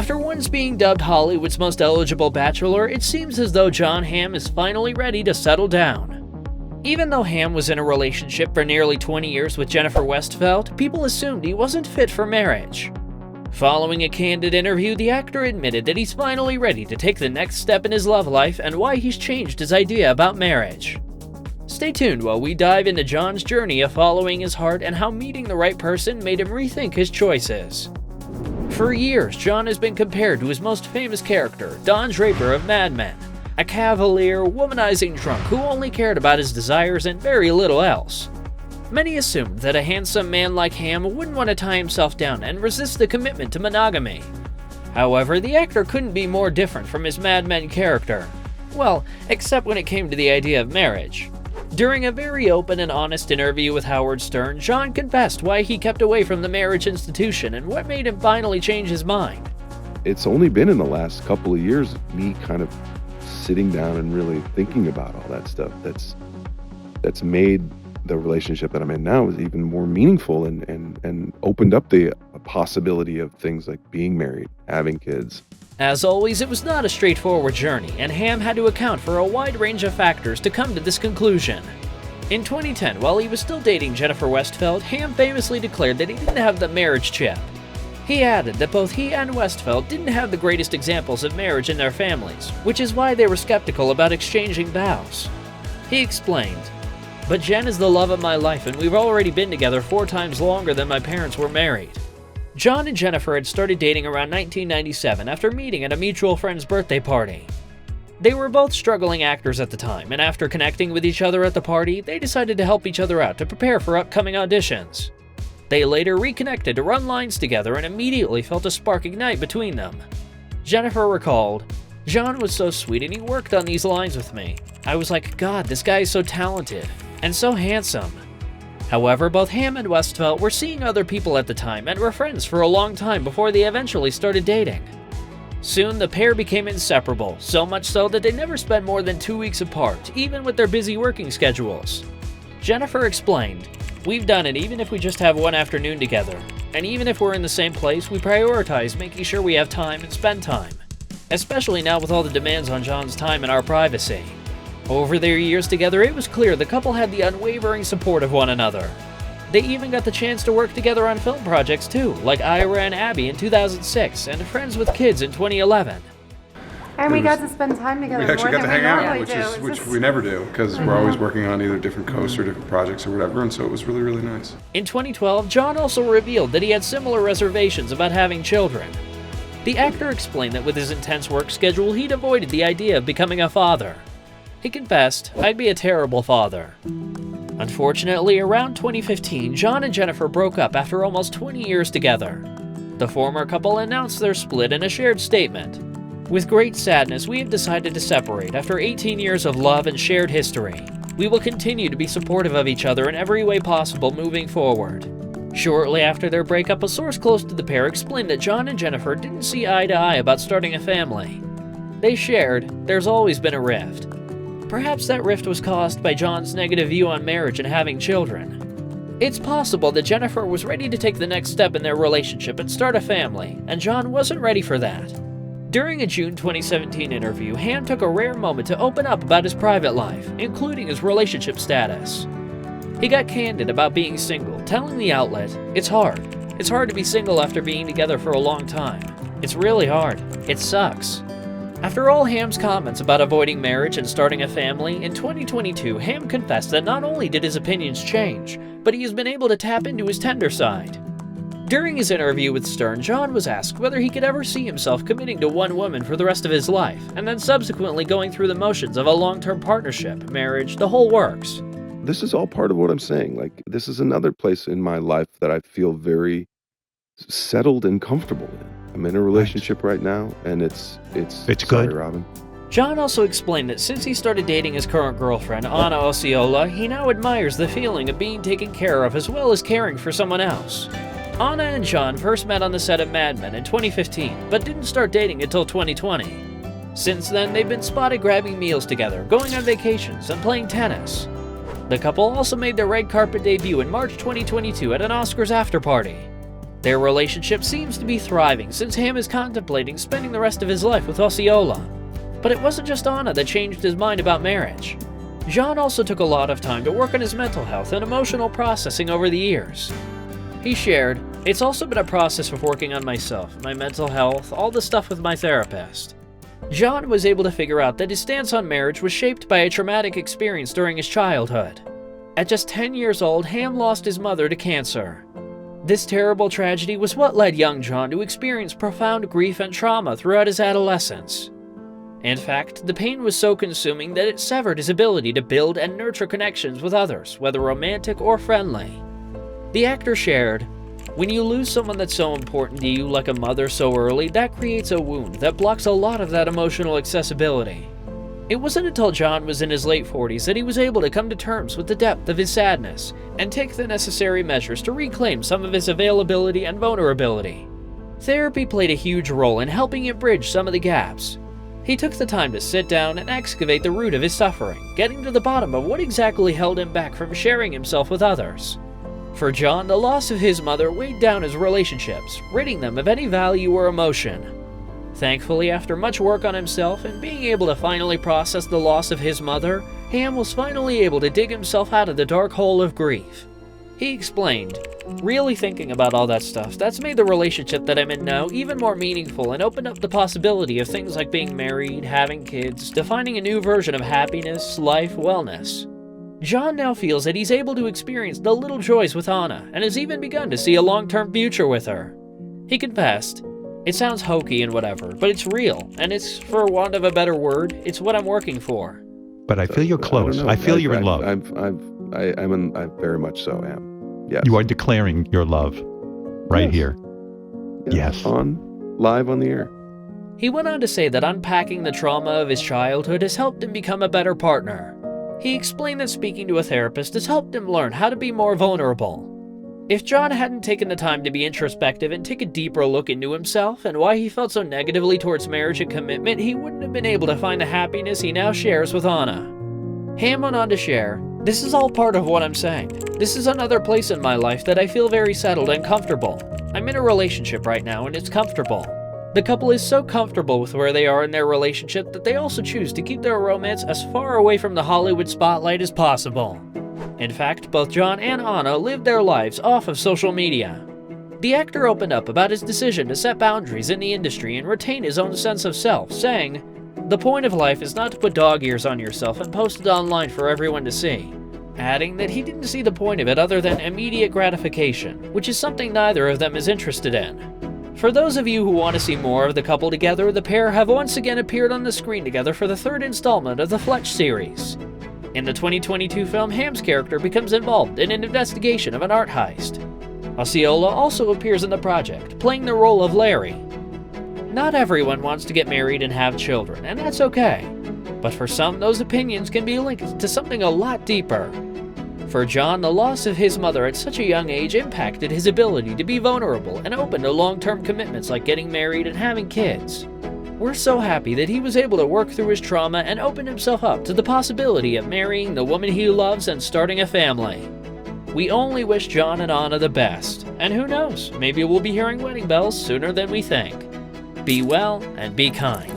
After once being dubbed Hollywood's most eligible bachelor, it seems as though Jon Hamm is finally ready to settle down. Even though Hamm was in a relationship for nearly 20 years with Jennifer Westfeldt, people assumed he wasn't fit for marriage. Following a candid interview, the actor admitted that he's finally ready to take the next step in his love life and why he's changed his idea about marriage. Stay tuned while we dive into Jon's journey of following his heart and how meeting the right person made him rethink his choices. For years, Jon has been compared to his most famous character, Don Draper of Mad Men, a cavalier, womanizing drunk who only cared about his desires and very little else. Many assumed that a handsome man like Hamm wouldn't want to tie himself down and resist the commitment to monogamy. However, the actor couldn't be more different from his Mad Men character. Well, except when it came to the idea of marriage. During a very open and honest interview with Howard Stern, Jon confessed why he kept away from the marriage institution and what made him finally change his mind. It's only been in the last couple of years, me kind of sitting down and really thinking about all that stuff that's made the relationship that I'm in now is even more meaningful and opened up the possibility of things like being married, having kids. As always, it was not a straightforward journey, and Hamm had to account for a wide range of factors to come to this conclusion. In 2010, while he was still dating Jennifer Westfeldt, Hamm famously declared that he didn't have the marriage chip. He added that both he and Westfeldt didn't have the greatest examples of marriage in their families, which is why they were skeptical about exchanging vows. He explained, "But Jen is the love of my life, and we've already been together 4 times longer than my parents were married." Jon and Jennifer had started dating around 1997 after meeting at a mutual friend's birthday party. They were both struggling actors at the time, and after connecting with each other at the party, they decided to help each other out to prepare for upcoming auditions. They later reconnected to run lines together and immediately felt a spark ignite between them. Jennifer recalled, "Jon was so sweet and he worked on these lines with me. I was like, God, this guy is so talented and so handsome." However, both Hamm and Westfeldt were seeing other people at the time and were friends for a long time before they eventually started dating. Soon, the pair became inseparable, so much so that they never spent more than 2 weeks apart, even with their busy working schedules. Jennifer explained, "We've done it even if we just have one afternoon together, and even if we're in the same place, we prioritize making sure we have time and spend time, especially now with all the demands on Jon's time and our privacy." Over their years together, it was clear the couple had the unwavering support of one another. They even got the chance to work together on film projects too, like Ira and Abby in 2006 and Friends with Kids in 2011. And we got to spend time together. We actually more got to than hang we out, normally do. which we never do, because we're always working on either different coasts or different projects or whatever, and so it was really, really nice. In 2012, Jon also revealed that he had similar reservations about having children. The actor explained that with his intense work schedule, he'd avoided the idea of becoming a father. He confessed, "I'd be a terrible father." Unfortunately, around 2015, Jon and Jennifer broke up after almost 20 years together. The former couple announced their split in a shared statement. "With great sadness, we have decided to separate after 18 years of love and shared history. We will continue to be supportive of each other in every way possible moving forward." Shortly after their breakup, a source close to the pair explained that Jon and Jennifer didn't see eye to eye about starting a family. They shared, "There's always been a rift." Perhaps that rift was caused by Jon's negative view on marriage and having children. It's possible that Jennifer was ready to take the next step in their relationship and start a family, and Jon wasn't ready for that. During a June 2017 interview, Hamm took a rare moment to open up about his private life, including his relationship status. He got candid about being single, telling the outlet, "It's hard. It's hard to be single after being together for a long time. It's really hard. It sucks." After all Hamm's comments about avoiding marriage and starting a family, in 2022, Hamm confessed that not only did his opinions change, but he has been able to tap into his tender side. During his interview with Stern, Jon was asked whether he could ever see himself committing to one woman for the rest of his life, and then subsequently going through the motions of a long-term partnership, marriage, the whole works. This is all part of what I'm saying. Like, this is another place in my life that I feel very settled and comfortable in. I'm in a relationship right now, and it's Sorry, good, Robin. Jon also explained that since he started dating his current girlfriend, Anna Osceola, he now admires the feeling of being taken care of as well as caring for someone else. Anna and Jon first met on the set of Mad Men in 2015, but didn't start dating until 2020. Since then, they've been spotted grabbing meals together, going on vacations, and playing tennis. The couple also made their red carpet debut in March 2022 at an Oscars after-party. Their relationship seems to be thriving since Hamm is contemplating spending the rest of his life with Osceola. But it wasn't just Anna that changed his mind about marriage. Jon also took a lot of time to work on his mental health and emotional processing over the years. He shared, "It's also been a process of working on myself, my mental health, all the stuff with my therapist." Jon was able to figure out that his stance on marriage was shaped by a traumatic experience during his childhood. At just 10 years old, Hamm lost his mother to cancer. This terrible tragedy was what led young Jon to experience profound grief and trauma throughout his adolescence. In fact, the pain was so consuming that it severed his ability to build and nurture connections with others, whether romantic or friendly. The actor shared, "When you lose someone that's so important to you like a mother so early, that creates a wound that blocks a lot of that emotional accessibility." It wasn't until Jon was in his late 40s that he was able to come to terms with the depth of his sadness and take the necessary measures to reclaim some of his availability and vulnerability. Therapy played a huge role in helping him bridge some of the gaps. He took the time to sit down and excavate the root of his suffering, getting to the bottom of what exactly held him back from sharing himself with others. For Jon, the loss of his mother weighed down his relationships, ridding them of any value or emotion. Thankfully, after much work on himself and being able to finally process the loss of his mother, Hamm was finally able to dig himself out of the dark hole of grief. He explained, "Really thinking about all that stuff, that's made the relationship that I'm in now even more meaningful and opened up the possibility of things like being married, having kids, defining a new version of happiness, life, wellness." Jon now feels that he's able to experience the little joys with Anna and has even begun to see a long-term future with her. He confessed, "It sounds hokey and whatever, but it's real, and it's, for want of a better word, it's what I'm working for." But I feel you're close. I feel you're in love. I very much so am. Yes. You are declaring your love right here. Yes. Live on the air. He went on to say that unpacking the trauma of his childhood has helped him become a better partner. He explained that speaking to a therapist has helped him learn how to be more vulnerable. If Jon hadn't taken the time to be introspective and take a deeper look into himself and why he felt so negatively towards marriage and commitment, he wouldn't have been able to find the happiness he now shares with Anna. Hamm went on to share, "This is all part of what I'm saying. This is another place in my life that I feel very settled and comfortable. I'm in a relationship right now and it's comfortable. The couple is so comfortable with where they are in their relationship that they also choose to keep their romance as far away from the Hollywood spotlight as possible." In fact, both Jon and Anna lived their lives off of social media. The actor opened up about his decision to set boundaries in the industry and retain his own sense of self, saying, "The point of life is not to put dog ears on yourself and post it online for everyone to see," adding that he didn't see the point of it other than immediate gratification, which is something neither of them is interested in. For those of you who want to see more of the couple together, the pair have once again appeared on the screen together for the third installment of the Fletch series. In the 2022 film, Hamm's character becomes involved in an investigation of an art heist. Osceola also appears in the project, playing the role of Larry. Not everyone wants to get married and have children, and that's okay. But for some, those opinions can be linked to something a lot deeper. For Jon, the loss of his mother at such a young age impacted his ability to be vulnerable and open to long-term commitments like getting married and having kids. We're so happy that he was able to work through his trauma and open himself up to the possibility of marrying the woman he loves and starting a family. We only wish Jon and Anna the best, and who knows, maybe we'll be hearing wedding bells sooner than we think. Be well and be kind.